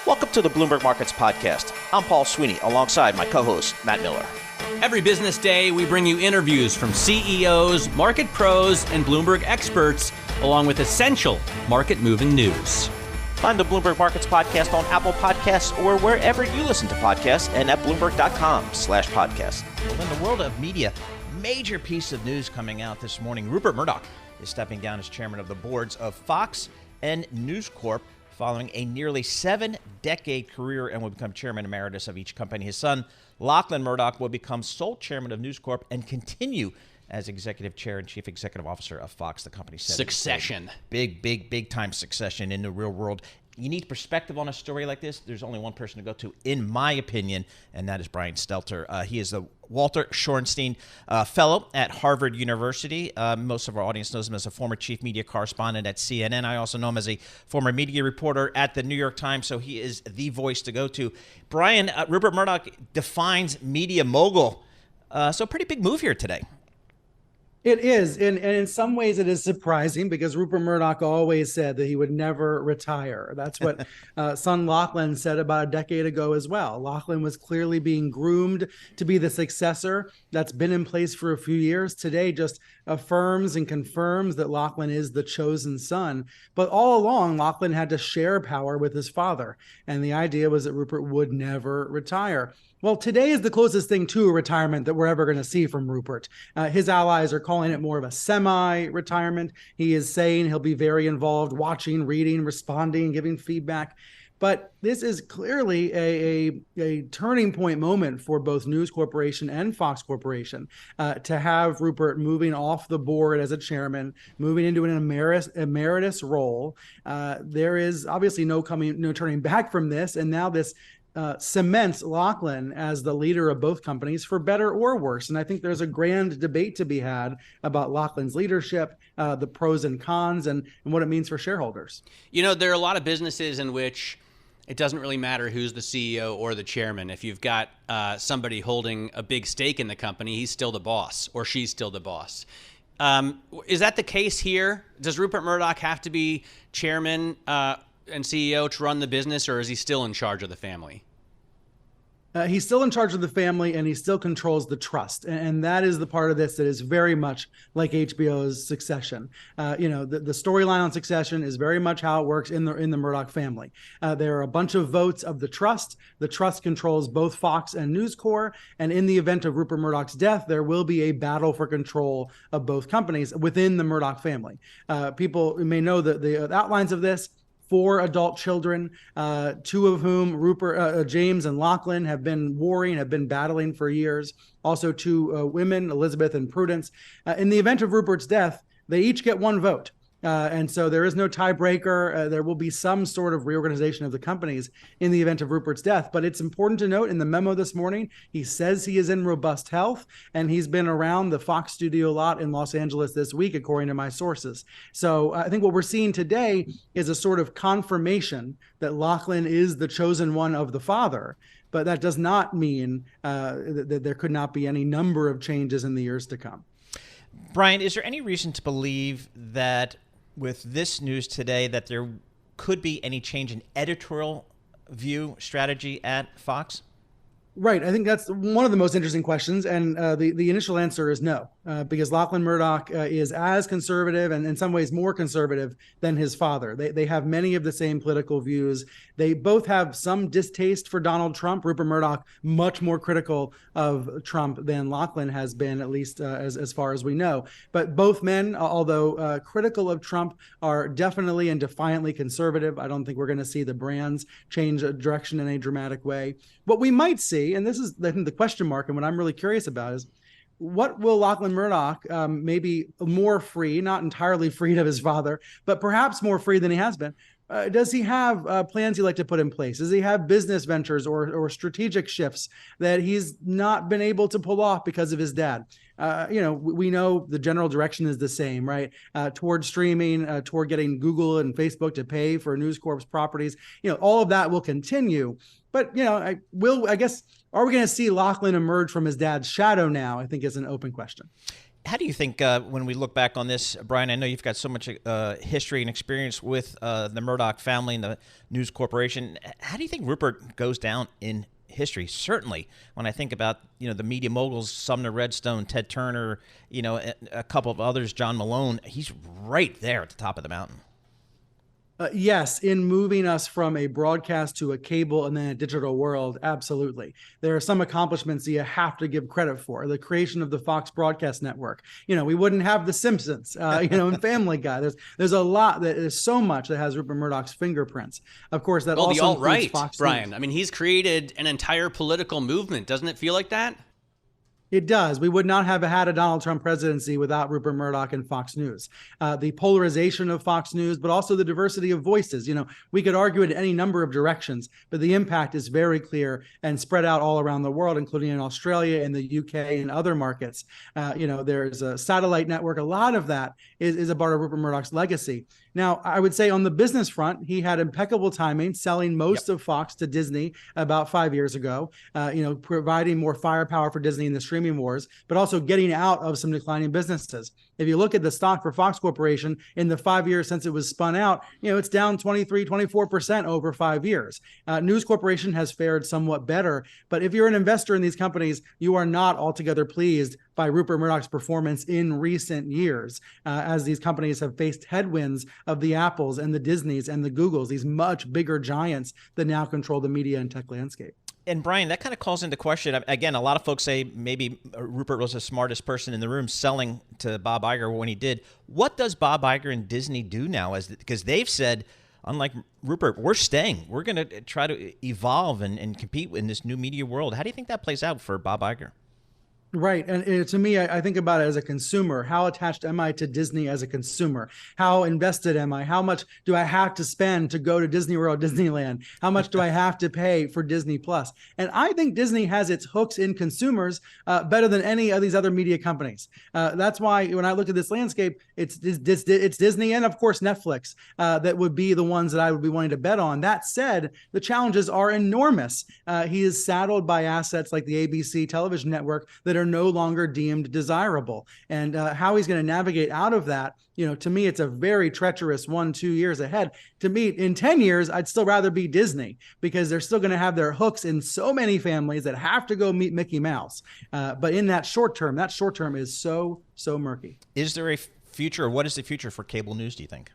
Welcome to the Bloomberg Markets Podcast. I'm Paul Sweeney, alongside my co-host, Matt Miller. Every business day, we bring you interviews from CEOs, market pros, and Bloomberg experts, along with essential market-moving news. Find the Bloomberg Markets Podcast on Apple Podcasts or wherever you listen to podcasts and at Bloomberg.com/podcast. Well, in the world of media, major piece of news coming out this morning. Rupert Murdoch is stepping down as chairman of the boards of Fox and News Corp following a nearly 7-decade career and will become chairman emeritus of each company. His son, Lachlan Murdoch, will become sole chairman of News Corp and continue as executive chair and chief executive officer of Fox, the company said. Succession. Big time succession in the real world. You need perspective on a story like this. There's only one person to go to, in my opinion, and that is Brian Stelter. He is the Walter Shorenstein Fellow at Harvard University. Most of our audience knows him as a former chief media correspondent at CNN. I also know him as a former media reporter at the New York Times, so he is the voice to go to. Brian, Rupert Murdoch defines media mogul. So pretty big move here today. It is, and in some ways it is surprising because Rupert Murdoch always said that he would never retire. That's what son Lachlan said about a decade ago as well. Lachlan was clearly being groomed to be the successor. That's been in place for a few years. Today just affirms and confirms that Lachlan is the chosen son. But all along, Lachlan had to share power with his father, and the idea was that Rupert would never retire. Well, today is the closest thing to a retirement that we're ever going to see from Rupert. His allies are calling it more of a semi-retirement. He is saying he'll be very involved, watching, reading, responding, giving feedback. But this is clearly a turning point moment for both News Corporation and Fox Corporation to have Rupert moving off the board as a chairman, moving into an emeritus role. There is obviously no turning back from this, and now this cements Lachlan as the leader of both companies, for better or worse. And I think there's a grand debate to be had about Lachlan's leadership, the pros and cons, and what it means for shareholders. You know, there are a lot of businesses in which it doesn't really matter who's the CEO or the chairman. If you've got somebody holding a big stake in the company, he's still the boss or she's still the boss. Is that the case here? Does Rupert Murdoch have to be chairman and CEO to run the business, or is he still in charge of the family? He's still in charge of the family, and he still controls the trust. And that is the part of this that is very much like HBO's Succession. The storyline on Succession is very much how it works in the Murdoch family. There are a bunch of votes of the trust. The trust controls both Fox and News Corp. And in the event of Rupert Murdoch's death, there will be a battle for control of both companies within the Murdoch family. People may know the outlines of this. 4 adult children, 2 of whom, James and Lachlan, have been warring, have been battling for years. Also 2 women, Elizabeth and Prudence. In the event of Rupert's death, they each get 1 vote. And so there is no tiebreaker. There will be some sort of reorganization of the companies in the event of Rupert's death. But it's important to note in the memo this morning, he says he is in robust health, and he's been around the Fox studio a lot in Los Angeles this week, according to my sources. So I think what we're seeing today is a sort of confirmation that Lachlan is the chosen one of the father. But that does not mean that there could not be any number of changes in the years to come. Brian, is there any reason to believe that with this news today that there could be any change in editorial view strategy at Fox? Right. I think that's one of the most interesting questions. And the initial answer is no, because Lachlan Murdoch is as conservative and in some ways more conservative than his father. They have many of the same political views. They both have some distaste for Donald Trump. Rupert Murdoch, much more critical of Trump than Lachlan has been, at least as far as we know. But both men, although critical of Trump, are definitely and defiantly conservative. I don't think we're going to see the brands change direction in a dramatic way. What we might see, and this is I think the question mark, and what I'm really curious about is, what will Lachlan Murdoch, maybe more free, not entirely freed of his father, but perhaps more free than he has been, does he have plans he'd like to put in place? Does he have business ventures or strategic shifts that he's not been able to pull off because of his dad? We know the general direction is the same, right? Toward streaming, toward getting Google and Facebook to pay for News Corp's properties. All of that will continue. But, are we going to see Lachlan emerge from his dad's shadow now? I think is an open question. How do you think when we look back on this, Brian, I know you've got so much history and experience with the Murdoch family and the News Corporation. How do you think Rupert goes down in history? Certainly, when I think about, the media moguls, Sumner Redstone, Ted Turner, a couple of others, John Malone, he's right there at the top of the mountain. Yes, in moving us from a broadcast to a cable and then a digital world, absolutely. There are some accomplishments that you have to give credit for. The creation of the Fox broadcast network. We wouldn't have The Simpsons, and Family Guy. There's a lot, there's so much that has Rupert Murdoch's fingerprints. Of course, that also the alt-right, Fox Brian. News. I mean, he's created an entire political movement. Doesn't it feel like that? It does. We would not have had a Donald Trump presidency without Rupert Murdoch and Fox News. The polarization of Fox News, but also the diversity of voices. We could argue it in any number of directions, but the impact is very clear and spread out all around the world, including in Australia and the UK and other markets. There's a satellite network. A lot of that is a part of Rupert Murdoch's legacy. Now, I would say on the business front, he had impeccable timing, selling most of Fox to Disney about 5 years ago, providing more firepower for Disney in the streaming wars, but also getting out of some declining businesses. If you look at the stock for Fox Corporation in the 5 years since it was spun out, it's down 23, 24% over 5 years. News Corporation has fared somewhat better, but if you're an investor in these companies, you are not altogether pleased by Rupert Murdoch's performance in recent years, as these companies have faced headwinds of the Apples and the Disneys and the Googles, these much bigger giants that now control the media and tech landscape. And Brian, that kind of calls into question, again, a lot of folks say maybe Rupert was the smartest person in the room selling to Bob Iger when he did. What does Bob Iger and Disney do now? Because they've said, unlike Rupert, we're staying. We're going to try to evolve and compete in this new media world. How do you think that plays out for Bob Iger? Right. And to me, I think about it as a consumer. How attached am I to Disney as a consumer? How invested am I? How much do I have to spend to go to Disney World, Disneyland? How much do I have to pay for Disney Plus? And I think Disney has its hooks in consumers better than any of these other media companies. That's why when I look at this landscape, it's Disney and, of course, Netflix that would be the ones that I would be wanting to bet on. That said, the challenges are enormous. He is saddled by assets like the ABC television network that are no longer deemed desirable. And how he's going to navigate out of that, to me, it's a very treacherous 1-2 years ahead. To me, in 10 years, I'd still rather be Disney because they're still going to have their hooks in so many families that have to go meet Mickey Mouse. But in that short term is so murky. Is there a future, or what is the future for cable news, do you think?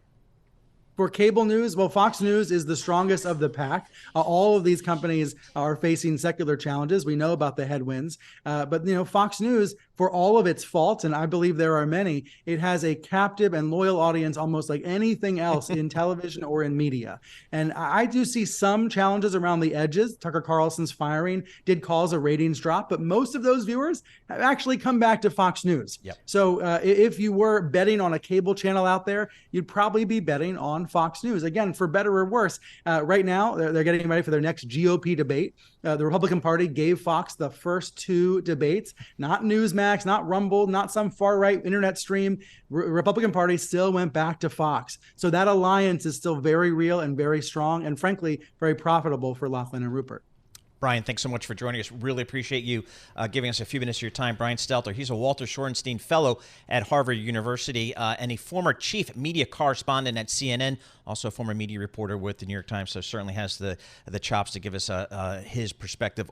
For cable news, well, Fox News is the strongest of the pack. All of these companies are facing secular challenges. We know about the headwinds, but Fox News, for all of its faults, and I believe there are many, it has a captive and loyal audience almost like anything else in television or in media. And I do see some challenges around the edges. Tucker Carlson's firing did cause a ratings drop, but most of those viewers have actually come back to Fox News. Yep. So if you were betting on a cable channel out there, you'd probably be betting on Fox News. Again, for better or worse, right now they're getting ready for their next GOP debate. The Republican Party gave Fox the first 2 debates, not Newsmax, not Rumble, not some far-right internet stream. Republican Party still went back to Fox. So that alliance is still very real and very strong and, frankly, very profitable for Lachlan and Rupert. Brian, thanks so much for joining us. Really appreciate you giving us a few minutes of your time. Brian Stelter, he's a Walter Shorenstein Fellow at Harvard University and a former chief media correspondent at CNN, also a former media reporter with the New York Times, so certainly has the chops to give us his perspective.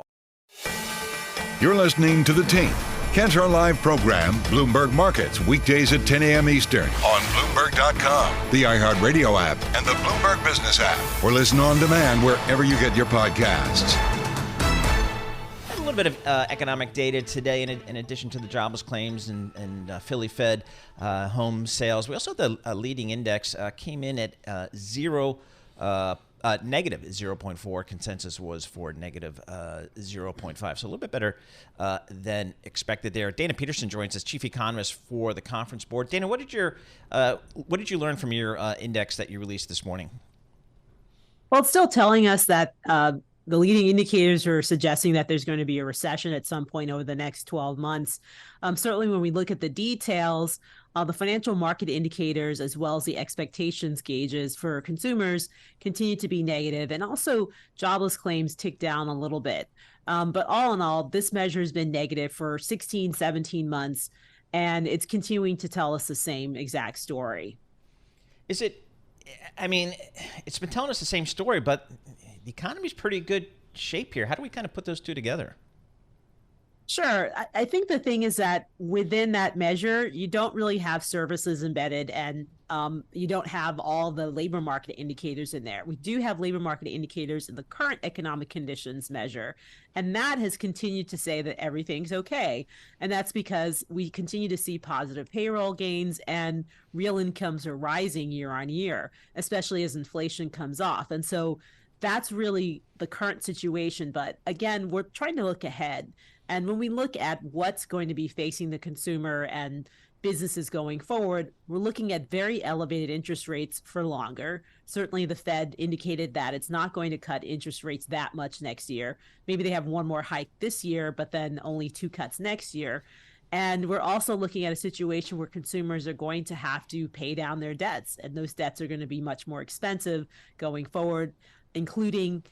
You're listening to The Tape. Catch our live program, Bloomberg Markets, weekdays at 10 a.m. Eastern on Bloomberg.com, the iHeartRadio app, and the Bloomberg Business app, or listen on demand wherever you get your podcasts. A little bit of economic data today in addition to the jobless claims and Philly Fed home sales. We also had the leading index came in at negative 0.4. Consensus was for negative 0.5. So a little bit better than expected there. Dana Peterson joins us, chief economist for the Conference Board. Dana, what did you learn from your index that you released this morning? Well, it's still telling us that the leading indicators are suggesting that there's going to be a recession at some point over the next 12 months. Certainly when we look at the details, the financial market indicators as well as the expectations gauges for consumers continue to be negative, and also jobless claims tick down a little bit. But all in all, this measure has been negative for 16, 17 months. And it's continuing to tell us the same exact story. Is it, I mean, it's been telling us the same story, but the economy's pretty good shape here. How do we kind of put those two together? Sure. I think the thing is that within that measure, you don't really have services embedded, and you don't have all the labor market indicators in there. We do have labor market indicators in the current economic conditions measure, and that has continued to say that everything's okay. And that's because we continue to see positive payroll gains and real incomes are rising year on year, especially as inflation comes off. And so that's really the current situation. But again, we're trying to look ahead. And when we look at what's going to be facing the consumer and businesses going forward, we're looking at very elevated interest rates for longer. Certainly the Fed indicated that it's not going to cut interest rates that much next year. Maybe they have one more hike this year, but then only 2 cuts next year. And we're also looking at a situation where consumers are going to have to pay down their debts, and those debts are going to be much more expensive going forward, including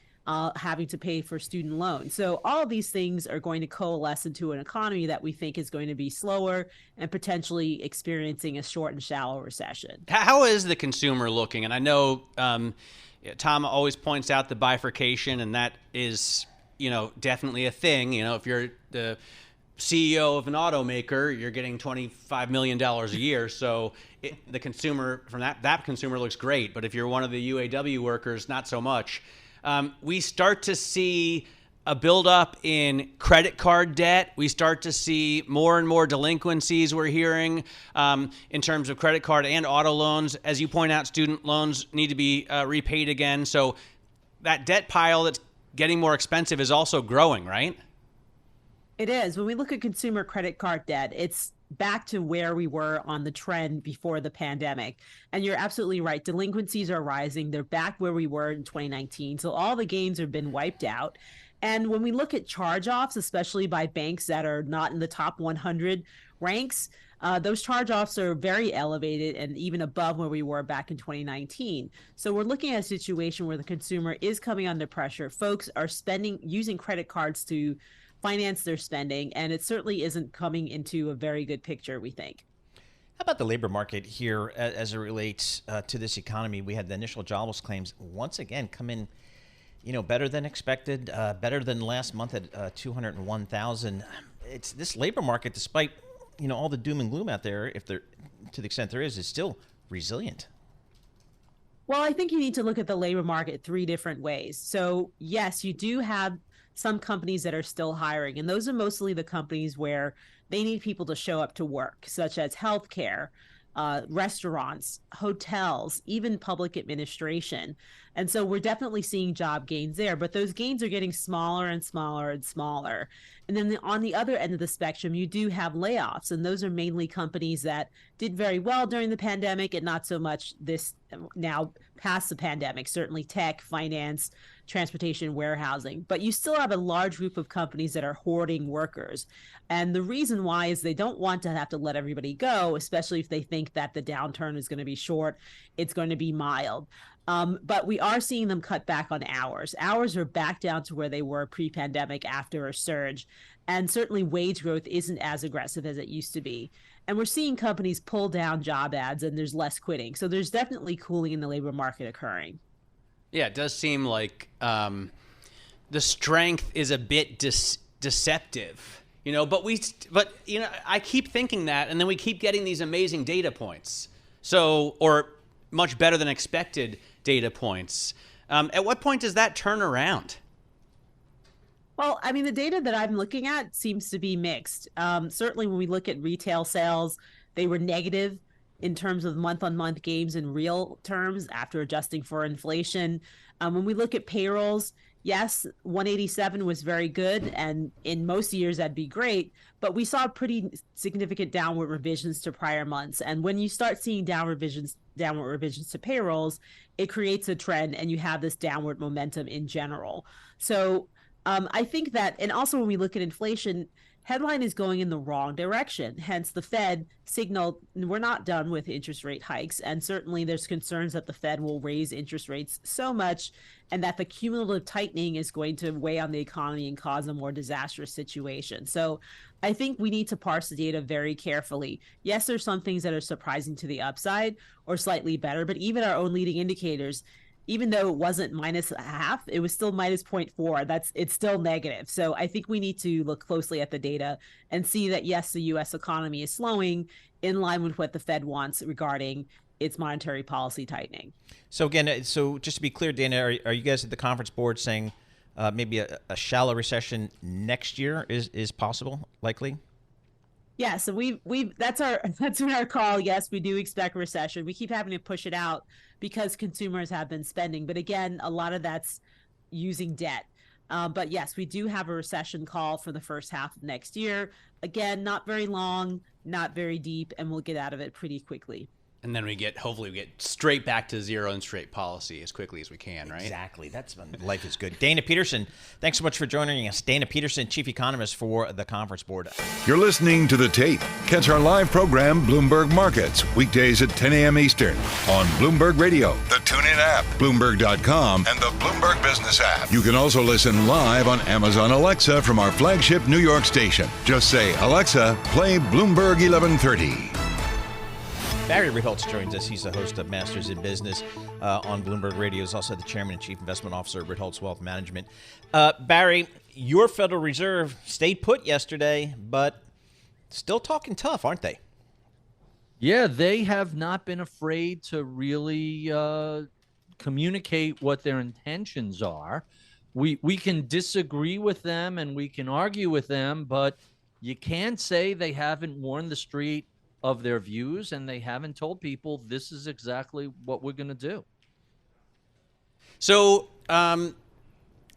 having to pay for student loans. So all of these things are going to coalesce into an economy that we think is going to be slower and potentially experiencing a short and shallow recession. How is the consumer looking? And I know Tom always points out the bifurcation, and that is, definitely a thing. If you're the CEO of an automaker, you're getting $25 million a year. So the consumer, from that consumer looks great. But if you're one of the UAW workers, not so much. We start to see a buildup in credit card debt. We start to see more and more delinquencies we're hearing in terms of credit card and auto loans. As you point out, student loans need to be repaid again. So that debt pile that's getting more expensive is also growing, right? It is. When we look at consumer credit card debt, it's back to where we were on the trend before the pandemic. And you're absolutely right. Delinquencies are rising. They're back where we were in 2019. So all the gains have been wiped out. And when we look at charge-offs, especially by banks that are not in the top 100 ranks, those charge-offs are very elevated and even above where we were back in 2019. So we're looking at a situation where the consumer is coming under pressure. Folks are using credit cards to finance their spending, and it certainly isn't coming into a very good picture, we think. How about the labor market here as it relates to this economy? We had the initial jobless claims once again come in, better than expected, better than last month at 201,000. It's this labor market, despite all the doom and gloom out there, to the extent there is still resilient. Well, I think you need to look at the labor market 3 different ways. So yes, you do have some companies that are still hiring, and those are mostly the companies where they need people to show up to work, such as healthcare, restaurants, hotels, even public administration. And so we're definitely seeing job gains there, but those gains are getting smaller and smaller and smaller. And then on the other end of the spectrum, you do have layoffs, and those are mainly companies that did very well during the pandemic and not so much this now past the pandemic, certainly tech, finance, transportation, warehousing. But you still have a large group of companies that are hoarding workers. And the reason why is they don't want to have to let everybody go, especially if they think that the downturn is going to be short, it's going to be mild. But we are seeing them cut back on hours. Hours are back down to where they were pre-pandemic after a surge. And certainly wage growth isn't as aggressive as it used to be. And we're seeing companies pull down job ads, and there's less quitting. So there's definitely cooling in the labor market occurring. Yeah, it does seem like the strength is a bit deceptive, but I keep thinking that, and then we keep getting these amazing data points. Or much better than expected data points. At what point does that turn around? Well, I mean, the data that I'm looking at seems to be mixed. Certainly when we look at retail sales, they were negative in terms of month-on-month gains in real terms after adjusting for inflation. When we look at payrolls, yes, 187 was very good, and in most years that'd be great, but we saw pretty significant downward revisions to prior months. And when you start seeing downward revisions to payrolls, it creates a trend, and you have this downward momentum in general. So I think that, and also when we look at inflation, headline is going in the wrong direction. Hence, the Fed signaled we're not done with interest rate hikes. And certainly there's concerns that the Fed will raise interest rates so much and that the cumulative tightening is going to weigh on the economy and cause a more disastrous situation. So I think we need to parse the data very carefully. Yes, there's some things that are surprising to the upside or slightly better, but even our own leading indicators, even though it wasn't minus a half, it was still minus 0.4. It's still negative. So I think we need to look closely at the data and see that, yes, the U.S. economy is slowing in line with what the Fed wants regarding its monetary policy tightening. So again, so just to be clear, Dana, are you guys at the conference board saying maybe a shallow recession next year is possible, likely? Yeah, so that's our call. Yes, we do expect recession. We keep having to push it out because consumers have been spending. But again, a lot of that's using debt. But yes, we do have a recession call for the first half of next year. Again, not very long, not very deep, and we'll get out of it pretty quickly. And then hopefully we get straight back to zero interest rate policy as quickly as we can, right? Exactly. That's when life is good. Dana Peterson, thanks so much for joining us. Dana Peterson, Chief Economist for the Conference Board. You're listening to The Tape. Catch our live program, Bloomberg Markets, weekdays at 10 a.m. Eastern on Bloomberg Radio, the TuneIn app, Bloomberg.com, and the Bloomberg Business app. You can also listen live on Amazon Alexa from our flagship New York station. Just say, Alexa, play Bloomberg 1130. Barry Ritholtz joins us. He's the host of Masters in Business on Bloomberg Radio. He's also the Chairman and Chief Investment Officer of Ritholtz Wealth Management. Barry, your Federal Reserve stayed put yesterday, but still talking tough, aren't they? Yeah, they have not been afraid to really communicate what their intentions are. We can disagree with them and we can argue with them, but you can't say they haven't warned the street of their views, and they haven't told people this is exactly what we're going to do. So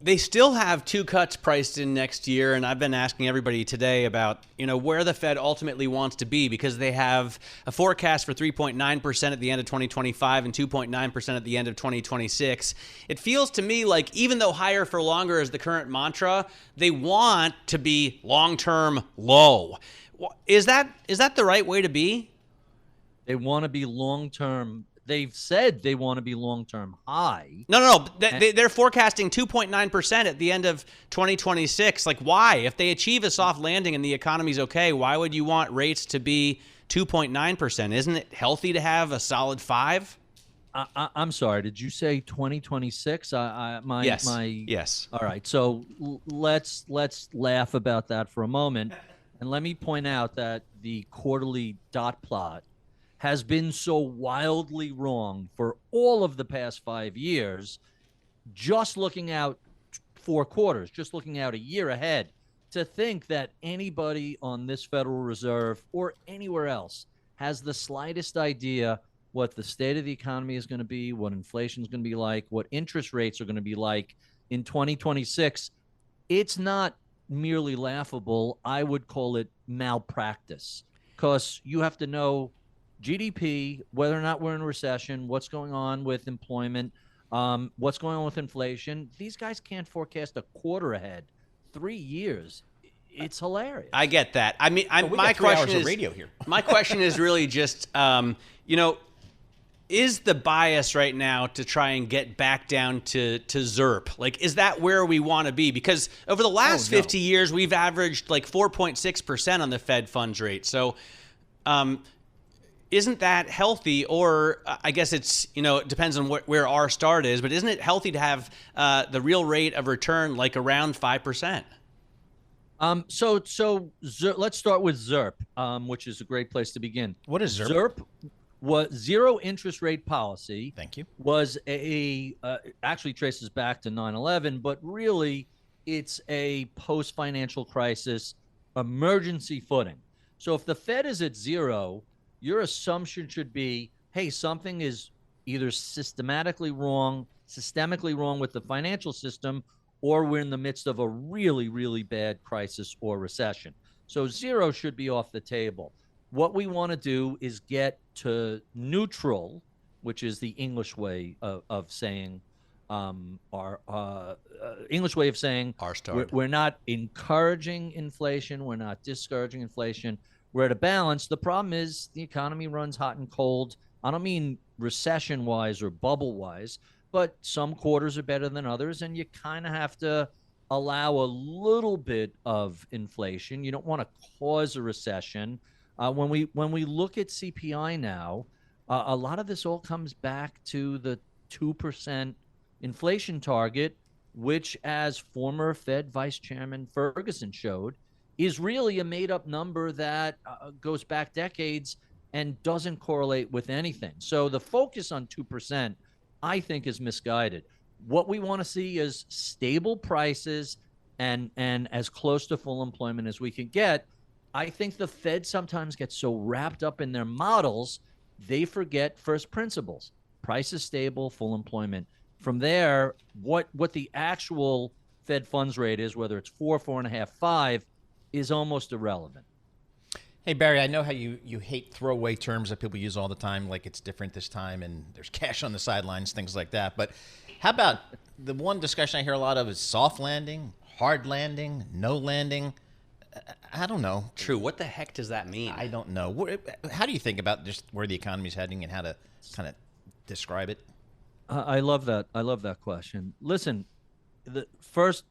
they still have 2 cuts priced in next year, and I've been asking everybody today about where the Fed ultimately wants to be, because they have a forecast for 3.9% at the end of 2025 and 2.9% at the end of 2026. It feels to me like even though higher for longer is the current mantra, they want to be long-term low. Is that the right way to be? They want to be long-term. They've said they want to be long-term high. No. They're forecasting 2.9% at the end of 2026. Like, why? If they achieve a soft landing and the economy's okay, why would you want rates to be 2.9%? Isn't it healthy to have a solid 5? I'm sorry. Did you say 2026? Yes. Yes. All right. So let's laugh about that for a moment. And let me point out that the quarterly dot plot has been so wildly wrong for all of the past 5 years, just looking out 4 quarters, just looking out a year ahead, to think that anybody on this Federal Reserve or anywhere else has the slightest idea what the state of the economy is going to be, what inflation is going to be like, what interest rates are going to be like in 2026. It's not merely laughable. I would call it malpractice, because you have to know GDP, whether or not we're in a recession, what's going on with employment, what's going on with inflation. These guys can't forecast a quarter ahead, 3 years. It's hilarious. I get that. I mean, my question is radio here. My question is really just, is the bias right now to try and get back down to ZIRP? Like, is that where we want to be? Because over the last 50 years, we've averaged like 4.6% on the Fed funds rate. So isn't that healthy? Or I guess it's, it depends on where our start is, but isn't it healthy to have the real rate of return like around 5%? So let's start with ZIRP, which is a great place to begin. What is ZIRP? ZIRP was zero interest rate policy. Thank you. Was actually traces back to 9/11, but really it's a post-financial crisis emergency footing. So if the Fed is at zero, your assumption should be, hey, something is either systemically wrong with the financial system, or we're in the midst of a really, really bad crisis or recession. So zero should be off the table. What we want to do is get to neutral, which is the English way of saying English way of saying R-starred. we're not encouraging inflation. We're not discouraging inflation. We're at a balance. The problem is the economy runs hot and cold. I don't mean recession-wise or bubble-wise, but some quarters are better than others, and you kind of have to allow a little bit of inflation. You don't want to cause a recession. When we look at CPI now, a lot of this all comes back to the 2% inflation target, which, as former Fed Vice Chairman Ferguson showed, is really a made-up number that goes back decades and doesn't correlate with anything. So the focus on 2%, I think, is misguided. What we want to see is stable prices and as close to full employment as we can get. I think the Fed sometimes gets so wrapped up in their models, they forget first principles. Price is stable, full employment. From there, what the actual Fed funds rate is, whether it's 4, 4.5, 5, is almost irrelevant. Hey, Barry, I know how you hate throwaway terms that people use all the time, like it's different this time and there's cash on the sidelines, things like that. But how about the one discussion I hear a lot of is soft landing, hard landing, no landing? I don't know. True. What the heck does that mean? I don't know. How do you think about just where the economy is heading and how to kind of describe it? I love that. I love that question. Listen, the first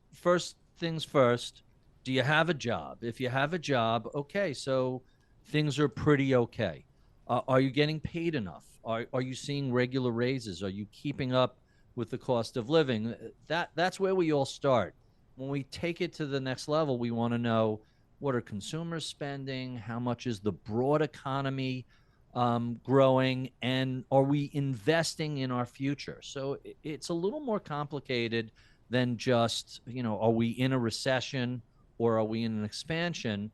things first. Do you have a job? If you have a job, okay, so things are pretty okay. Are you getting paid enough? Are you seeing regular raises? Are you keeping up with the cost of living? That's where we all start. When we take it to the next level, we want to know, what are consumers spending? How much is the broad economy growing? And are we investing in our future? So it's a little more complicated than just, are we in a recession or are we in an expansion?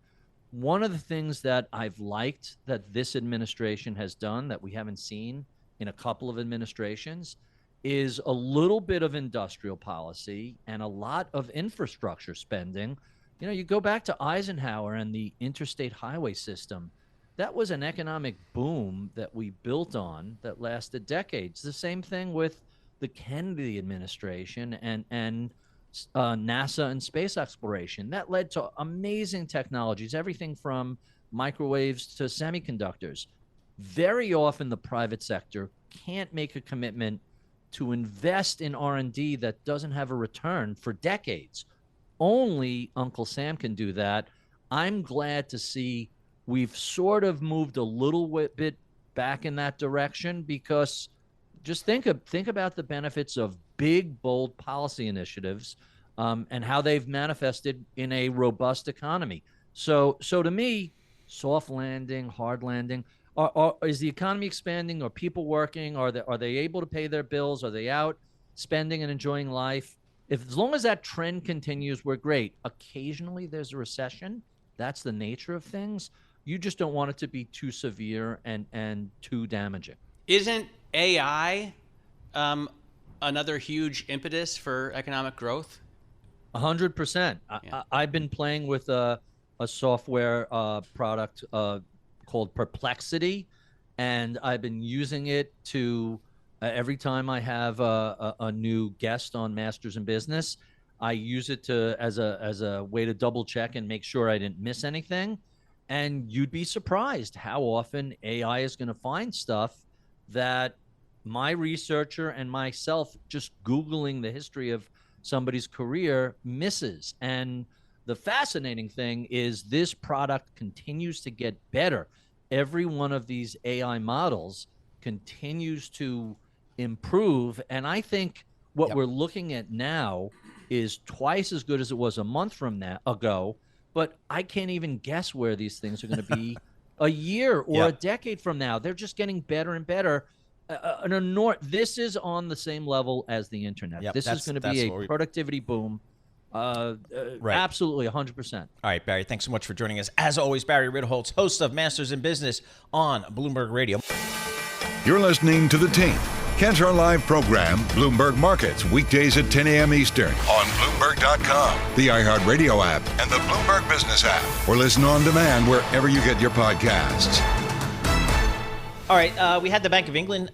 One of the things that I've liked that this administration has done that we haven't seen in a couple of administrations is a little bit of industrial policy and a lot of infrastructure spending. You go back to Eisenhower and the interstate highway system. That was an economic boom that we built on that lasted decades. The same thing with the Kennedy administration and NASA and space exploration. That led to amazing technologies, everything from microwaves to semiconductors. Very often the private sector can't make a commitment to invest in R&D that doesn't have a return for decades. Only Uncle Sam can do that. I'm glad to see we've sort of moved a little bit back in that direction, because just think about the benefits of big, bold policy initiatives and how they've manifested in a robust economy. So to me, soft landing, hard landing, is the economy expanding? Are people working? Are they able to pay their bills? Are they out spending and enjoying life? As long as that trend continues, we're great. Occasionally there's a recession. That's the nature of things. You just don't want it to be too severe and too damaging. Isn't AI another huge impetus for economic growth? 100%. Yeah. I've been playing with a software product called Perplexity, and I've been using it to every time I have a new guest on Masters in Business, I use it as a way to double check and make sure I didn't miss anything. And you'd be surprised how often AI is going to find stuff that my researcher and myself just Googling the history of somebody's career misses. And the fascinating thing is this product continues to get better. Every one of these AI models continues to improve. And I think what we're looking at now is twice as good as it was a month ago. But I can't even guess where these things are going to be a year or a decade from now. They're just getting better and better. This is on the same level as the internet. This is going to be a productivity boom. Absolutely, 100%. All right, Barry, thanks so much for joining us. As always, Barry Ritholtz, host of Masters in Business on Bloomberg Radio. You're listening to The Team. Catch our live program, Bloomberg Markets, weekdays at 10 a.m. Eastern on Bloomberg.com, the iHeart Radio app, and the Bloomberg Business app, or listen on demand wherever you get your podcasts. All right, we had the Bank of England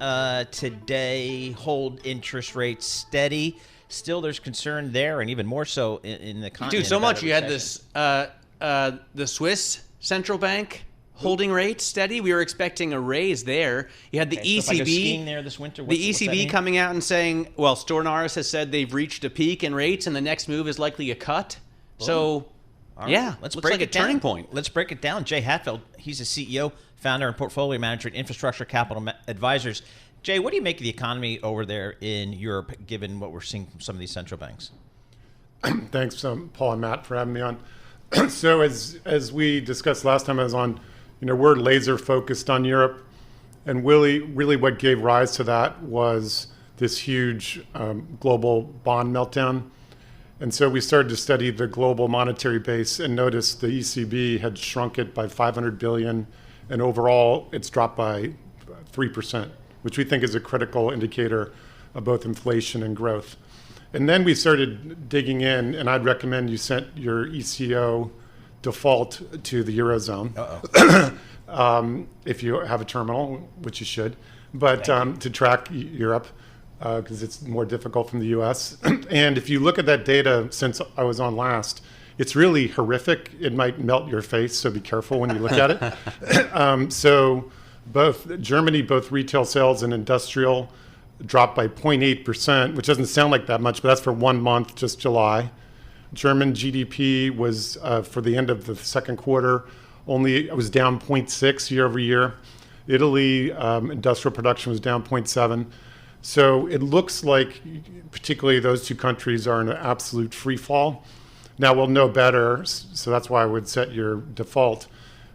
today hold interest rates steady. still there's concern there, and even more so in the continent. Dude, so about much. a You had recession. this the Swiss central bank holding rates steady. We were expecting a raise there. You had the Okay, so if I go ECB skiing there this winter, what's the that ECB mean? coming out and saying, well, Stornaris has said they've reached a peak in rates, and the next move is likely a cut. So, All right, yeah, let's looks break like it a turning down. point. Let's break it down. Jay Hatfield, he's a CEO, founder, and portfolio manager at Infrastructure Capital Advisors. Jay, what do you make of the economy over there in Europe, given what we're seeing from some of these central banks? Thanks, Paul and Matt, for having me on. So as we discussed last time I was on, we're laser focused on Europe, and really what gave rise to that was this huge global bond meltdown. And so we started to study the global monetary base and noticed the ECB had shrunk it by 500 billion, and overall it's dropped by 3%, which we think is a critical indicator of both inflation and growth. And then we started digging in, and I'd recommend you sent your ECO default to the Eurozone. If you have a terminal, which you should, but to track Europe, because it's more difficult from the US. And if you look at that data since I was on last, it's really horrific. It might melt your face, so be careful when you look at it. So Germany, both retail sales and industrial, dropped by 0.8%, which doesn't sound like that much, but that's for 1 month, just July. German GDP was, for the end of the second quarter, it was down 0.6 year over year. Italy, industrial production was down 0.7. So it looks like particularly those two countries are in an absolute free fall. Now we'll know better, so that's why I would set your default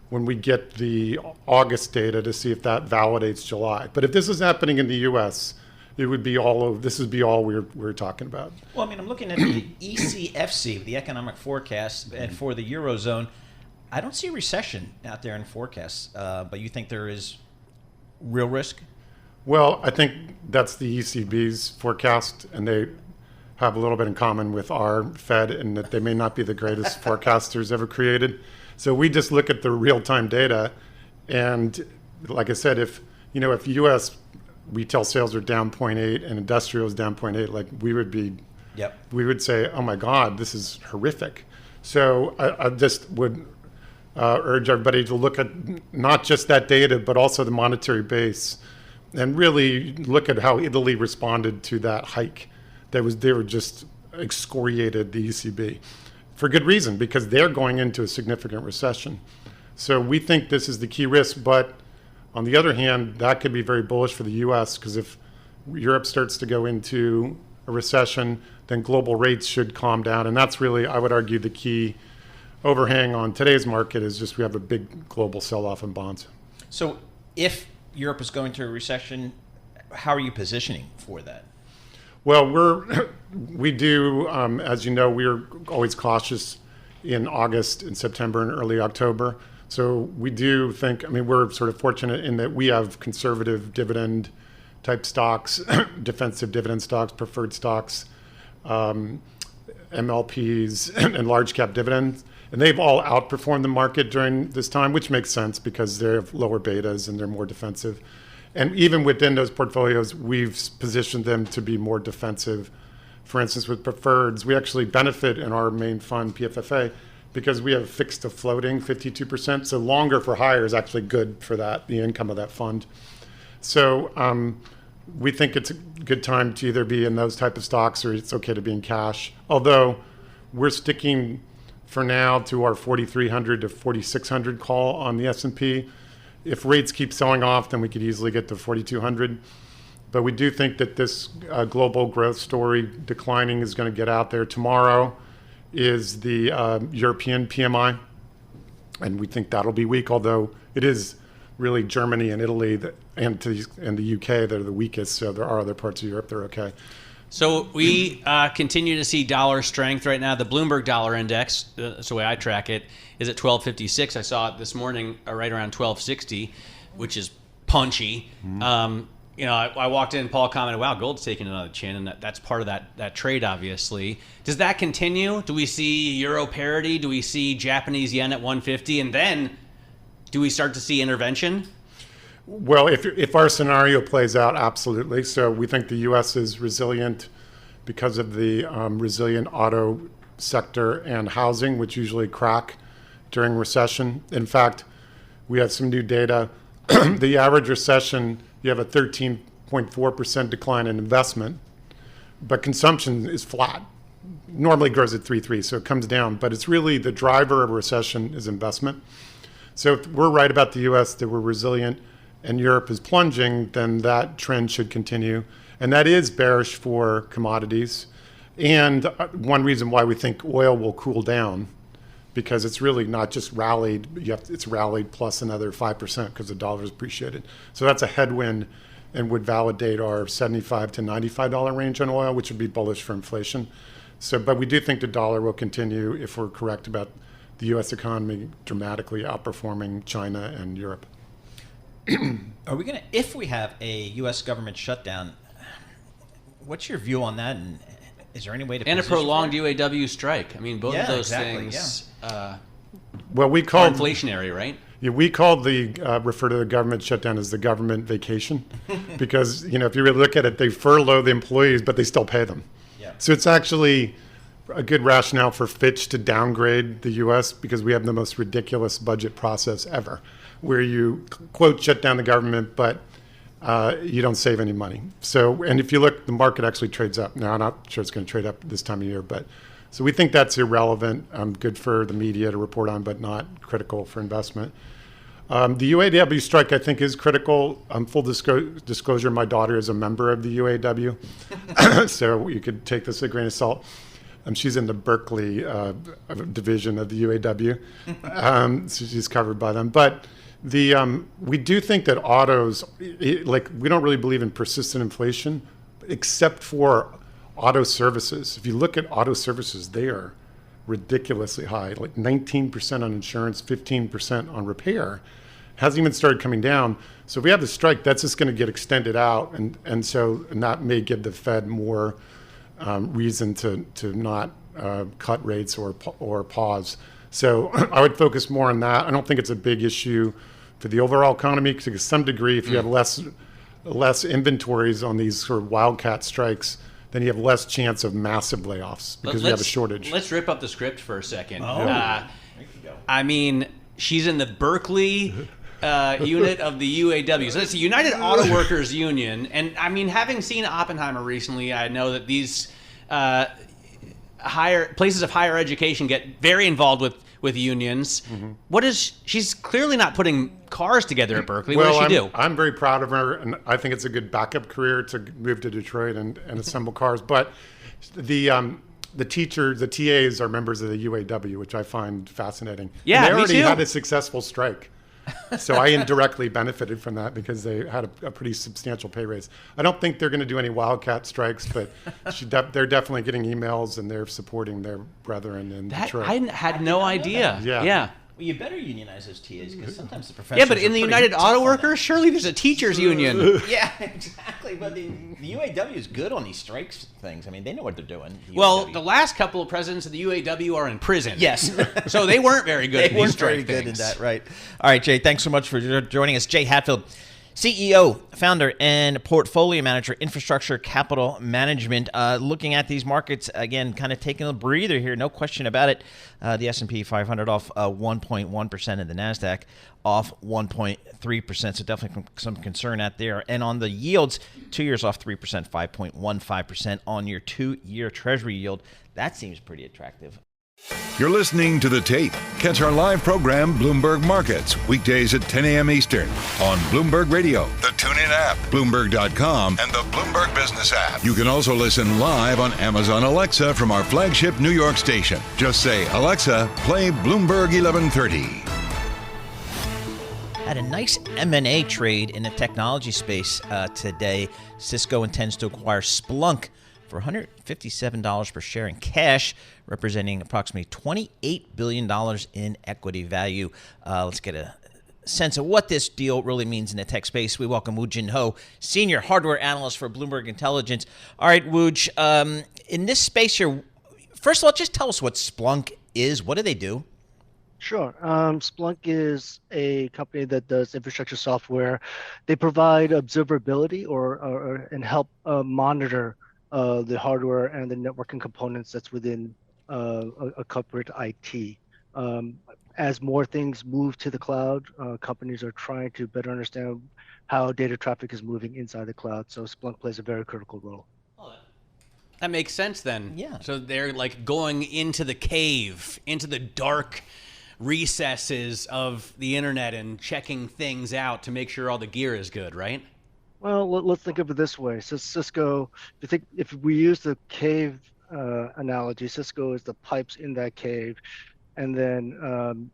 when we get the August data to see if that validates July. But if this is happening in the US, this would be all we're talking about. Well, I mean, I'm looking at the ECFC, the economic forecast, and for the Eurozone, I don't see a recession out there in forecasts, but you think there is real risk? Well, I think that's the ECB's forecast, and they have a little bit in common with our Fed in that they may not be the greatest forecasters ever created. So we just look at the real-time data, and like I said, if U.S. retail sales are down 0.8 and industrial is down 0.8, like we would say, oh my God, this is horrific. So I just would urge everybody to look at not just that data, but also the monetary base, and really look at how Italy responded to that hike. They were just excoriated, the ECB, for good reason, because they're going into a significant recession. So we think this is the key risk, but on the other hand, that could be very bullish for the US, because if Europe starts to go into a recession, then global rates should calm down. And that's really, I would argue, the key overhang on today's market is just we have a big global sell-off in bonds. So if Europe is going through a recession, how are you positioning for that? Well, we do, as you know, we're always cautious in August and September and early October. So we do think, we're sort of fortunate in that we have conservative dividend type stocks, defensive dividend stocks, preferred stocks, MLPs, and large cap dividends. And they've all outperformed the market during this time, which makes sense because they have lower betas and they're more defensive. And even within those portfolios, we've positioned them to be more defensive. For instance, with preferreds, we actually benefit in our main fund, PFFA, because we have fixed to floating 52%. So longer for higher is actually good for that, the income of that fund. So we think it's a good time to either be in those type of stocks or it's okay to be in cash. Although we're sticking for now to our 4,300 to 4,600 call on the S&P. If rates keep selling off, then we could easily get to 4,200. But we do think that this global growth story declining is going to get out there. Tomorrow is the European PMI, and we think that'll be weak, although it is really Germany and Italy and the UK that are the weakest. So there are other parts of Europe that are okay. So we continue to see dollar strength right now. The Bloomberg Dollar Index, that's the way I track it, is at 1256. I saw it this morning right around 1260, which is punchy. I walked in, Paul commented, wow, gold's taking another chin, and that's part of that trade, obviously. Does that continue? Do we see euro parity? Do we see Japanese yen at 150? And then do we start to see intervention? Well, if our scenario plays out, absolutely. So we think the U.S. is resilient because of the resilient auto sector and housing, which usually crack during recession. In fact, we have some new data. The average recession, you have a 13.4% decline in investment, but consumption is flat. Normally grows at 3.3, so it comes down, but it's really the driver of recession is investment. So if we're right about the US that we're resilient and Europe is plunging, then that trend should continue. And that is bearish for commodities. And one reason why we think oil will cool down, because it's really not just rallied, it's rallied plus another 5% because the dollar's appreciated. So that's a headwind and would validate our $75 to $95 range on oil, which would be bullish for inflation. So, but we do think the dollar will continue if we're correct about the US economy dramatically outperforming China and Europe. Are we going to, if we have a U.S. government shutdown, what's your view on that? And is there any way to and a position prolonged for it? UAW strike? I mean, both of those things Well, we are call inflationary, right? Yeah, we call refer to the government shutdown as the government vacation, because if you really look at it, they furlough the employees, but they still pay them. Yeah. So it's actually a good rationale for Fitch to downgrade the U.S. because we have the most ridiculous budget process ever, where you quote shut down the government, but you don't save any money. So, and if you look, the market actually trades up. Now, I'm not sure it's going to trade up this time of year, but so we think that's irrelevant, good for the media to report on, but not critical for investment. The UAW strike, I think, is critical. Full disclosure, my daughter is a member of the UAW, so you could take this with a grain of salt. She's in the Berkeley division of the UAW, so she's covered by them. But we do think that autos, we don't really believe in persistent inflation, except for auto services. If you look at auto services, they are ridiculously high, like 19% on insurance, 15% on repair. Hasn't even started coming down. So if we have the strike, that's just going to get extended out, and that may give the Fed more reason to not cut rates or pause. So I would focus more on that. I don't think it's a big issue for the overall economy, because to some degree, if you have less inventories on these sort of wildcat strikes, then you have less chance of massive layoffs because we have a shortage. Let's rip up the script for a second. There you go. I mean, she's in the Berkeley unit of the UAW. So it's the United Auto Workers Union. And I mean, having seen Oppenheimer recently, I know that these places of higher education get very involved with unions. Mm-hmm. She's clearly not putting cars together at Berkeley. What does she do? I'm very proud of her, and I think it's a good backup career to move to Detroit and assemble cars. But the teachers, the TAs are members of the UAW, which I find fascinating. Yeah, and they me already too. had a successable strike. So I indirectly benefited from that because they had a pretty substantial pay raise. I don't think they're going to do any wildcat strikes, but they're definitely getting emails and they're supporting their brethren in Detroit. I had no idea. Yeah. Well, you better unionize those TAs because sometimes the professors. Yeah, but in the United Auto Workers, surely there's a teachers union. Yeah, exactly. But the UAW is good on these strikes things. I mean, they know what they're doing. Well, the last couple of presidents of the UAW are in prison. Yes. So they weren't very good. They weren't very good at that, right? All right, Jay. Thanks so much for joining us, Jay Hatfield, CEO, founder, and portfolio manager, Infrastructure Capital Management. Looking at these markets, again, kind of taking a breather here, no question about it. The S&P 500 off 1.1%, and the NASDAQ off 1.3%. So definitely some concern out there. And on the yields, 2 years off 3%, 5.15% on your 2-year Treasury yield. That seems pretty attractive. You're listening to The Tape. Catch our live program, Bloomberg Markets, weekdays at 10 a.m. Eastern on Bloomberg Radio, the TuneIn app, Bloomberg.com, and the Bloomberg Business app. You can also listen live on Amazon Alexa from our flagship New York station. Just say, Alexa, play Bloomberg 1130. Had a nice M&A trade in the technology space today. Cisco intends to acquire Splunk for $157 per share in cash, representing approximately $28 billion in equity value. Let's get a sense of what this deal really means in the tech space. We welcome Jin Ho, Senior Hardware Analyst for Bloomberg Intelligence. All right, Wooj, in this space here, first of all, just tell us what Splunk is. What do they do? Sure. Splunk is a company that does infrastructure software. They provide observability and help monitor the hardware and the networking components that's within a corporate IT. As more things move to the cloud, companies are trying to better understand how data traffic is moving inside the cloud. So Splunk plays a very critical role. That makes sense then. Yeah. So they're like going into the cave, into the dark recesses of the internet and checking things out to make sure all the gear is good, right? Well, let's think of it this way. So Cisco, if we use the cave analogy, Cisco is the pipes in that cave, and then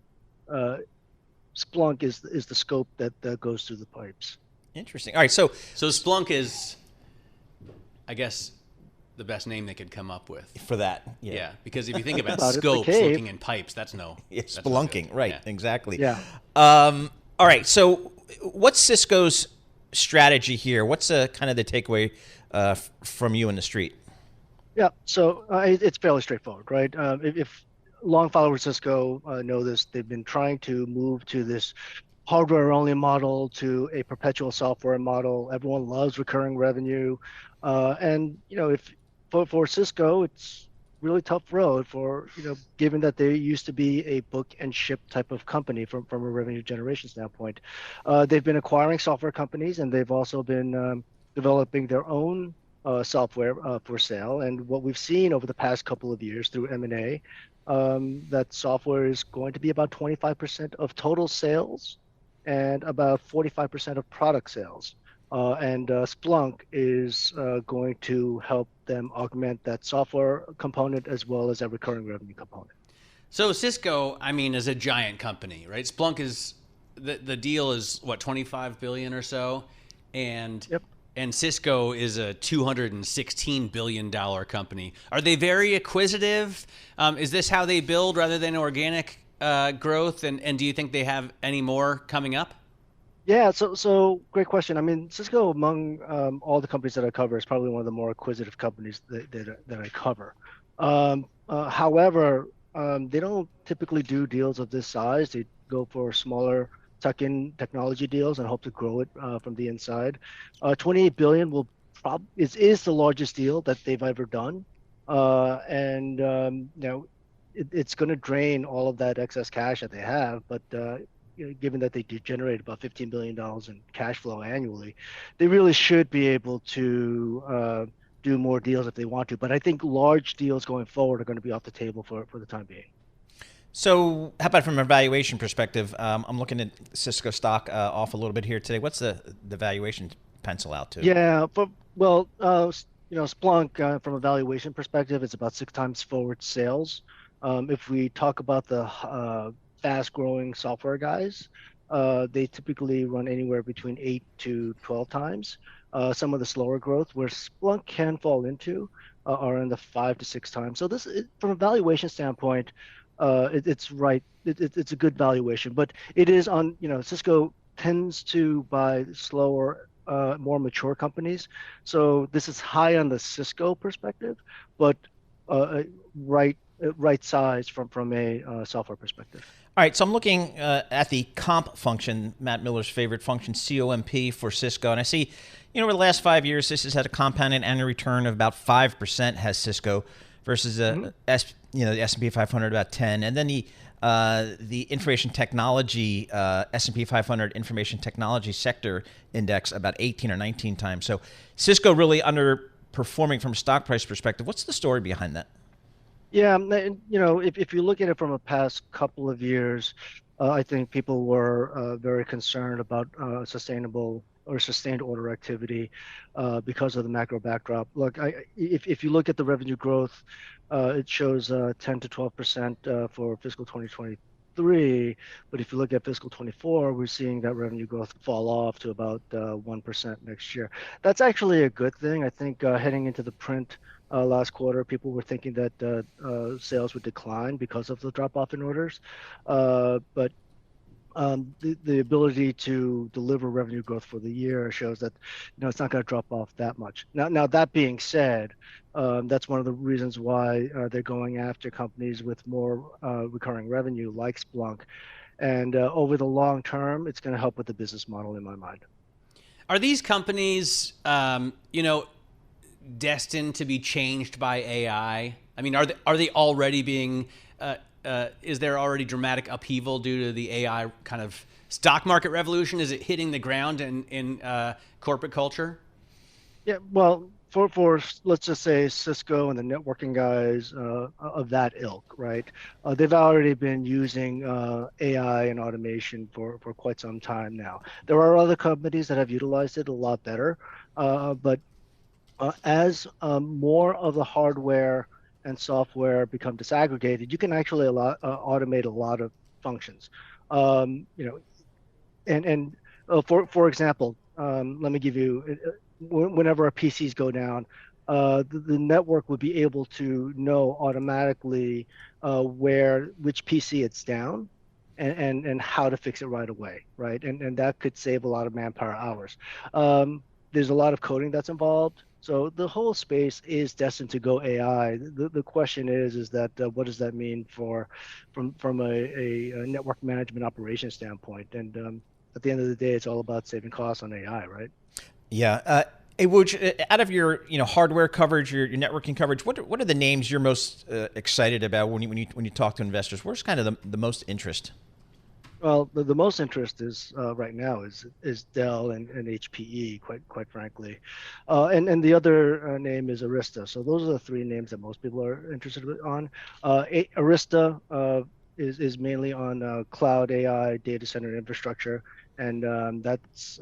Splunk is the scope that goes through the pipes. Interesting. All right, so Splunk is, I guess, the best name they could come up with. for that, Yeah, because if you think about It's the scopes cave. looking in pipes, that's no. it's that's not spelunking, good. right? Yeah. Exactly. Yeah. All right. So, what's Cisco's strategy here? What's kind of the takeaway from you in the street? Yeah, so it's fairly straightforward, right? If long followers of Cisco know this, they've been trying to move to this hardware-only model to a perpetual software model. Everyone loves recurring revenue, and if for Cisco, it's really tough road for given that they used to be a book and ship type of company from a revenue generation standpoint. They've been acquiring software companies, and they've also been developing their own software for sale. And what we've seen over the past couple of years through M&A, that software is going to be about 25% of total sales and about 45% of product sales. And Splunk is going to help them augment that software component as well as a recurring revenue component. So Cisco, I mean, is a giant company, right? Splunk is the deal is what, 25 billion or so, and Yep. and Cisco is a $216 billion company. Are they very acquisitive? Is this how they build rather than organic growth? And do you think they have any more coming up? Yeah, so great question. I mean, Cisco, among all the companies that I cover, is probably one of the more acquisitive companies that I cover. However, they don't typically do deals of this size. They go for smaller tuck-in technology deals and hope to grow it from the inside. 28 billion is the largest deal that they've ever done, and it's going to drain all of that excess cash that they have, but given that they do generate about $15 billion in cash flow annually, they really should be able to do more deals if they want to. But I think large deals going forward are going to be off the table for the time being. So, how about from a valuation perspective? I'm looking at Cisco stock off a little bit here today. What's the valuation pencil out to? Yeah, Splunk, from a valuation perspective, it's about 6 times forward sales. If we talk about the fast-growing software guys, they typically run anywhere between 8 to 12 times. Some of the slower growth, where Splunk can fall into, are in the 5 to 6 times. So from a valuation standpoint, it's right. It's a good valuation, but it is on. Cisco tends to buy slower, more mature companies. So this is high on the Cisco perspective, but right size from a software perspective. All right, so I'm looking at the comp function, Matt Miller's favorite function, COMP for Cisco, and I see, over the last 5 years, this has had a compounded annual return of about 5%. Has Cisco versus the S&P 500 about 10, and then the information technology S&P 500 information technology sector index about 18 or 19 times. So Cisco really underperforming from a stock price perspective. What's the story behind that? Yeah, if you look at it from a past couple of years, I think people were very concerned about sustained order activity because of the macro backdrop. Look, if you look at the revenue growth, it shows 10 to 12% for fiscal 2023. But if you look at fiscal 24, we're seeing that revenue growth fall off to about 1% next year. That's actually a good thing. I think heading into the print last quarter, people were thinking that sales would decline because of the drop-off in orders. But the ability to deliver revenue growth for the year shows that it's not going to drop off that much. Now that being said, that's one of the reasons why they're going after companies with more recurring revenue like Splunk, and over the long term, it's going to help with the business model in my mind. Are these companies, destined to be changed by AI? I mean, are they already being? Is there already dramatic upheaval due to the AI kind of stock market revolution? Is it hitting the ground in corporate culture? Yeah, well, for let's just say Cisco and the networking guys of that ilk, right? They've already been using AI and automation for quite some time now. There are other companies that have utilized it a lot better, but as more of the hardware and software become disaggregated, you can actually automate a lot of functions. For example, let me give you, whenever our PCs go down, the network would be able to know automatically which PC it's down and how to fix it right away, right? And that could save a lot of manpower hours. There's a lot of coding that's involved. So the whole space is destined to go AI. The question is that what does that mean from a network management operations standpoint? And at the end of the day, it's all about saving costs on AI, right? Yeah. Hey, Woj, out of your hardware coverage, your networking coverage, what are the names you're most excited about when you talk to investors? Where's kind of the most interest? Well, the most interest is right now is Dell and HPE, quite frankly, and the other name is Arista. So those are the three names that most people are interested on. Arista is mainly on cloud AI data center infrastructure, and that's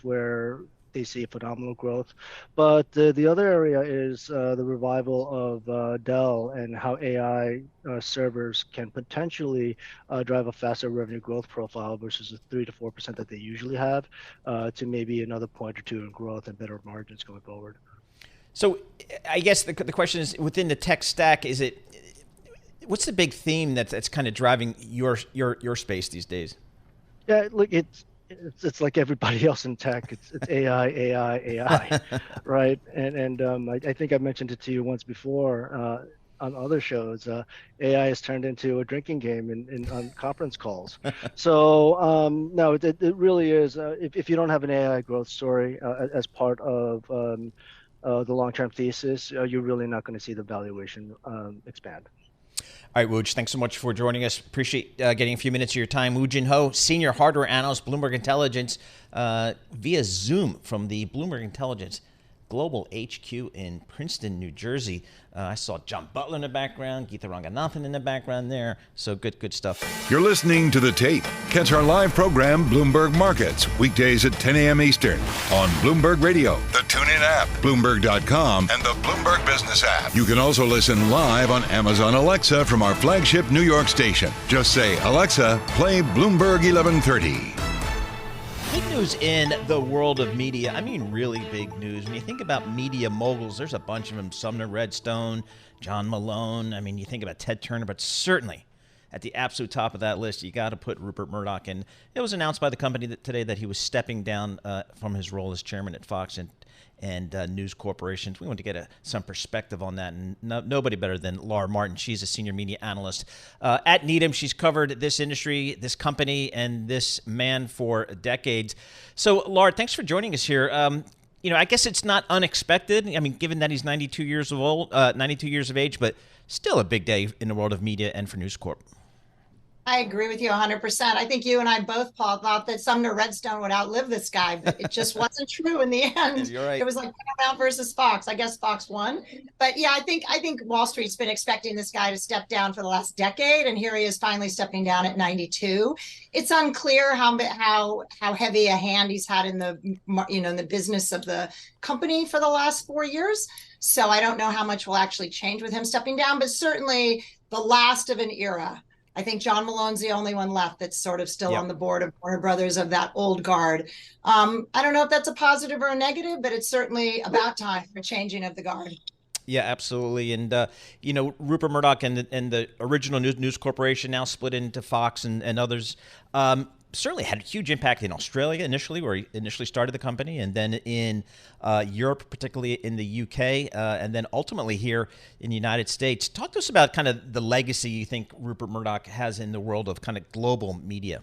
where they see phenomenal growth. But the other area is the revival of Dell and how AI servers can potentially drive a faster revenue growth profile versus the 3 to 4% that they usually have to maybe another point or two in growth and better margins going forward. So I guess the question is, within the tech stack, what's the big theme that's kind of driving your space these days? Yeah, look, it's like everybody else in tech. It's AI, right? And I think I mentioned it to you once before on other shows. AI has turned into a drinking game on conference calls. So no, it really is. If you don't have an AI growth story as part of the long-term thesis, you're really not going to see the valuation expand. All right, Woj, thanks so much for joining us. Appreciate getting a few minutes of your time. Jin Ho, Senior Hardware Analyst, Bloomberg Intelligence, via Zoom from the Bloomberg Intelligence Global HQ in Princeton, New Jersey. I saw John Butler in the background, Geetha Ranganathan in the background there. So good stuff. You're listening to The Tape. Catch our live program, Bloomberg Markets, weekdays at 10 a.m. Eastern on Bloomberg Radio, the TuneIn app, Bloomberg.com, and the Bloomberg Business app. You can also listen live on Amazon Alexa from our flagship New York station. Just say, Alexa, play Bloomberg 1130. Big news in the world of media. I mean, really big news. When you think about media moguls, there's a bunch of them. Sumner Redstone, John Malone. I mean, you think about Ted Turner, but certainly at the absolute top of that list, you got to put Rupert Murdoch. And it was announced by the company today that he was stepping down from his role as chairman at Fox and News Corporations. We want to get some perspective on that, and nobody better than Laura Martin. She's a senior media analyst at Needham. She's covered this industry, this company, and this man for decades. So, Laura, thanks for joining us here. I guess it's not unexpected. I mean, given that he's 92 years of age, but still a big day in the world of media and for News Corp. I agree with you 100%. I think you and I both, Paul, thought that Sumner Redstone would outlive this guy, but it just wasn't true in the end. You're right. It was like Paramount versus Fox. I guess Fox won. But yeah, I think Wall Street's been expecting this guy to step down for the last decade, and here he is finally stepping down at 92. It's unclear how heavy a hand he's had in the business of the company for the last 4 years. So I don't know how much will actually change with him stepping down, but certainly the last of an era. I think John Malone's the only one left that's sort of still on the board of Warner Brothers, of that old guard. I don't know if that's a positive or a negative, but it's certainly about time for changing of the guard. Yeah, absolutely. And, Rupert Murdoch and the original News Corporation, now split into Fox and others, certainly had a huge impact in Australia initially, where he initially started the company, and then in Europe, particularly in the UK, and then ultimately here in the United States. Talk to us about kind of the legacy you think Rupert Murdoch has in the world of kind of global media.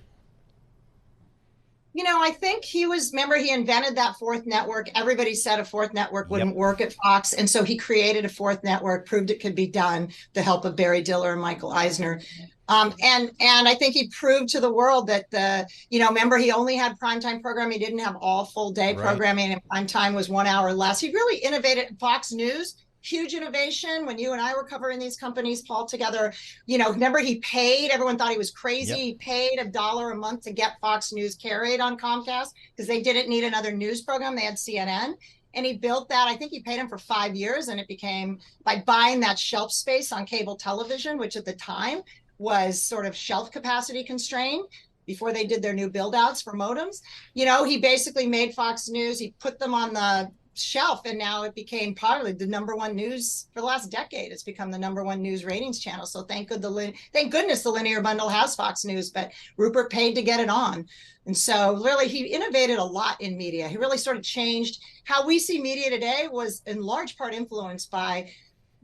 I think remember, he invented that fourth network. Everybody said a fourth network wouldn't work at Fox. And so he created a fourth network, proved it could be done with the help of Barry Diller and Michael Eisner. And I think he proved to the world that remember, he only had primetime programming. He didn't have all full day programming, and primetime was 1 hour less. He really innovated. Fox News, huge innovation. When you and I were covering these companies, Paul, together, remember, he paid, everyone thought he was crazy. He paid $1 a month to get Fox News carried on Comcast because they didn't need another news program. They had CNN. And he built that. I think he paid him for 5 years, and it became, by buying that shelf space on cable television, which at the time was sort of shelf capacity constrained before they did their new build outs for modems. He basically made Fox News, he put them on the shelf, and now it became probably the number one news for the last decade. It's become the number one news ratings channel. So thank goodness the linear bundle has Fox News, but Rupert paid to get it on. And so really, he innovated a lot in media. He really sort of changed how we see media today, was in large part influenced by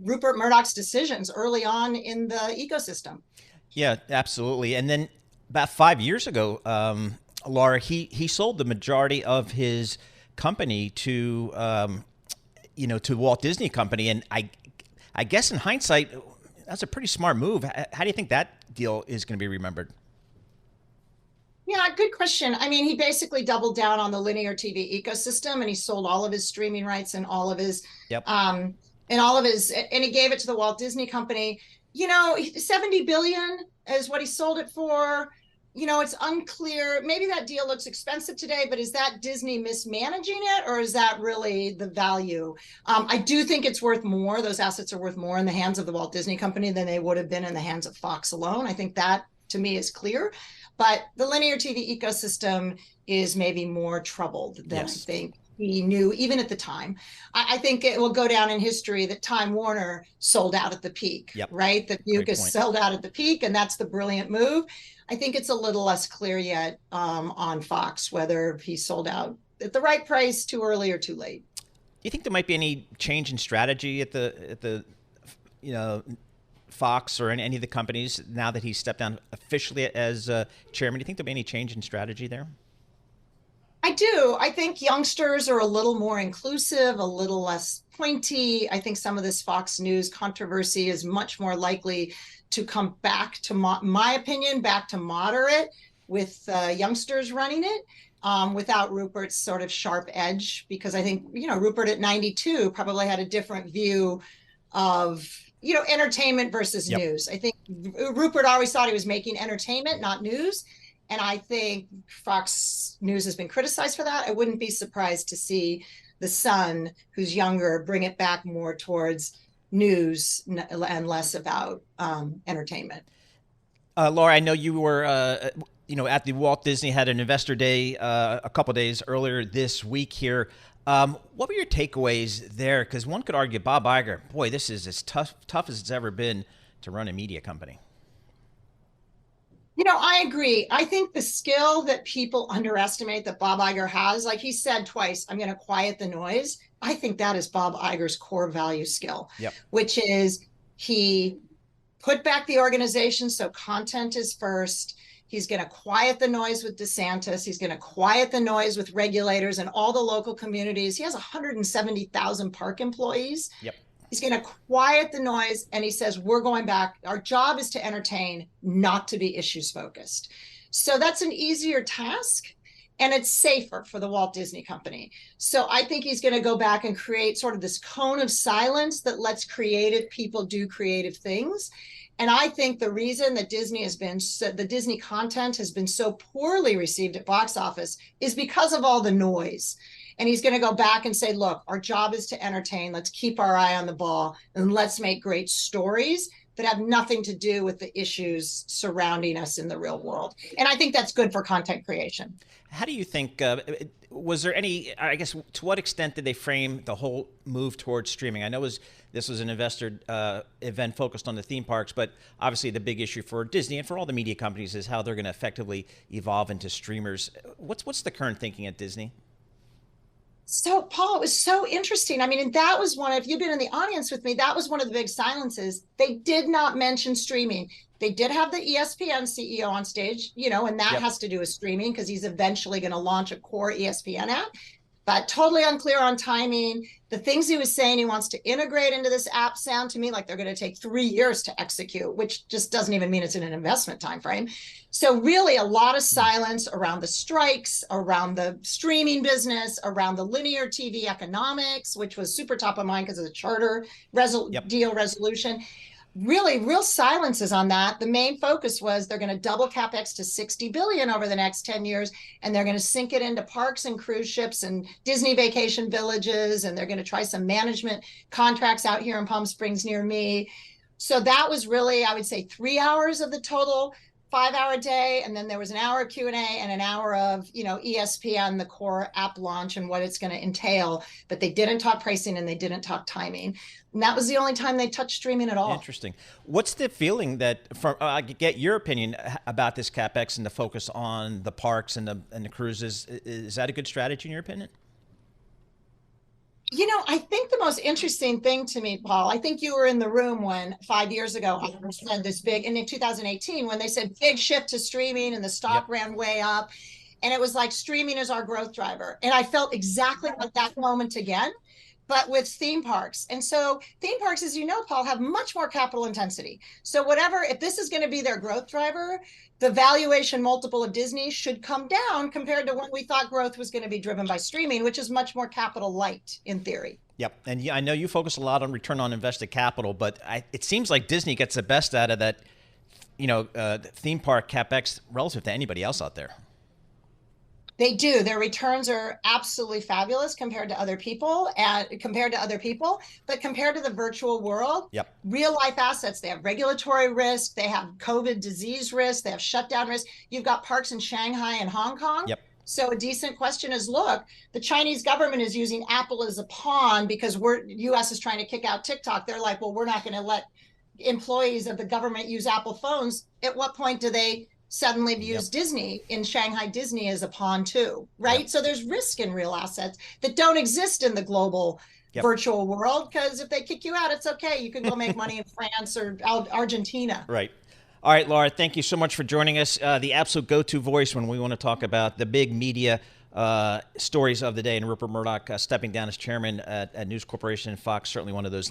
Rupert Murdoch's decisions early on in the ecosystem. Yeah, absolutely. And then about 5 years ago, Laura, he sold the majority of his company to to Walt Disney Company, and I guess in hindsight, that's a pretty smart move. How do you think that deal is going to be remembered? Yeah, good question. I mean, he basically doubled down on the linear TV ecosystem, and he sold all of his streaming rights and all of his and he gave it to the Walt Disney Company. 70 billion is what he sold it for. It's unclear. Maybe that deal looks expensive today, but is that Disney mismanaging it, or is that really the value? I do think it's worth more. Those assets are worth more in the hands of the Walt Disney Company than they would have been in the hands of Fox alone. I think that, to me, is clear. But the linear TV ecosystem is maybe more troubled than I think he knew, even at the time. I think it will go down in history that Time Warner sold out at the peak, right? That Mucus sold out at the peak, and that's the brilliant move. I think it's a little less clear yet on Fox whether he sold out at the right price, too early or too late. Do you think there might be any change in strategy at the Fox or any of the companies now that he's stepped down officially as chairman? Do you think there'll be any change in strategy there? I do. I think youngsters are a little more inclusive, a little less pointy. I think some of this Fox News controversy is much more likely to come back to, my opinion, back to moderate with youngsters running it without Rupert's sort of sharp edge, because I think, Rupert at 92 probably had a different view of, entertainment versus news. I think Rupert always thought he was making entertainment, not news. And I think Fox News has been criticized for that. I wouldn't be surprised to see the son, who's younger, bring it back more towards news and less about entertainment. Laura, I know you were, at the Walt Disney, had an investor day a couple days earlier this week here. What were your takeaways there? Because one could argue, Bob Iger, boy, this is as tough as it's ever been to run a media company. I agree. I think the skill that people underestimate that Bob Iger has, like he said twice, I'm going to quiet the noise. I think that is Bob Iger's core value skill, which is he put back the organization so content is first. He's going to quiet the noise with DeSantis. He's going to quiet the noise with regulators and all the local communities. He has 170,000 park employees. He's going to quiet the noise, and he says, we're going back. Our job is to entertain, not to be issues focused. So that's an easier task, and it's safer for the Walt Disney Company. So I think he's going to go back and create sort of this cone of silence that lets creative people do creative things. And I think the reason that the Disney content has been so poorly received at box office is because of all the noise. And he's going to go back and say, look, our job is to entertain. Let's keep our eye on the ball, and let's make great stories that have nothing to do with the issues surrounding us in the real world. And I think that's good for content creation. How do you think, was there any, I guess, to what extent did they frame the whole move towards streaming? I know this was an investor event focused on the theme parks, but obviously the big issue for Disney and for all the media companies is how they're going to effectively evolve into streamers. What's the current thinking at Disney? So, Paul, it was so interesting. I mean, and that was if you've been in the audience with me, that was one of the big silences. They did not mention streaming. They did have the ESPN CEO on stage, and that has to do with streaming because he's eventually going to launch a core ESPN app, but totally unclear on timing. The things he was saying he wants to integrate into this app sound to me like they're going to take 3 years to execute, which just doesn't even mean it's in an investment timeframe. So really a lot of silence around the strikes, around the streaming business, around the linear TV economics, which was super top of mind because of the charter deal resolution. Really, real silences on that. The main focus was they're going to double CapEx to $60 billion over the next 10 years, and they're going to sink it into parks and cruise ships and Disney vacation villages, and they're going to try some management contracts out here in Palm Springs near me. So that was really, I would say, 3 hours of the total 5-hour day, and then there was an hour of Q&A and an hour of ESPN, the core app launch and what it's going to entail, but they didn't talk pricing and they didn't talk timing, and that was the only time they touched streaming at all. Interesting. What's the feeling that I get your opinion about this CapEx and the focus on the parks and the cruises? Is that a good strategy in your opinion? I think the most interesting thing to me, Paul, I think you were in the room when 5 years ago I said this big, and in 2018, when they said big shift to streaming and the stock ran way up, and it was like streaming is our growth driver. And I felt exactly like that moment again, but with theme parks. And so theme parks, as you know, Paul, have much more capital intensity. So if this is going to be their growth driver, the valuation multiple of Disney should come down compared to when we thought growth was going to be driven by streaming, which is much more capital light in theory. Yep. And I know you focus a lot on return on invested capital, but it seems like Disney gets the best out of that, theme park CapEx relative to anybody else out there. They do. Their returns are absolutely fabulous compared to other people, but compared to the virtual world, real life assets, they have regulatory risk, they have COVID disease risk, they have shutdown risk. You've got parks in Shanghai and Hong Kong. So a decent question is, look, the Chinese government is using Apple as a pawn because U.S. is trying to kick out TikTok. They're like, well, we're not going to let employees of the government use Apple phones. At what point do they suddenly use Disney in Shanghai Disney as a pawn too, right? So there's risk in real assets that don't exist in the global virtual world, because if they kick you out, it's okay. You can go make money in France or Argentina. Right. All right, Laura, thank you so much for joining us. The absolute go-to voice when we want to talk about the big media stories of the day, and Rupert Murdoch stepping down as chairman at News Corporation and Fox, certainly one of those.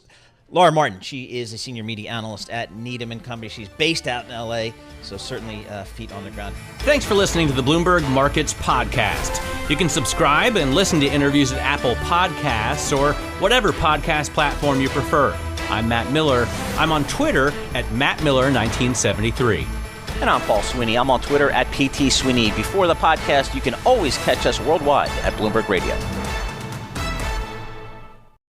Laura Martin, she is a senior media analyst at Needham & Company. She's based out in L.A., so certainly feet on the ground. Thanks for listening to the Bloomberg Markets Podcast. You can subscribe and listen to interviews at Apple Podcasts or whatever podcast platform you prefer. I'm Matt Miller. I'm on Twitter at MattMiller1973. And I'm Paul Sweeney. I'm on Twitter at PT Sweeney. Before the podcast, you can always catch us worldwide at Bloomberg Radio.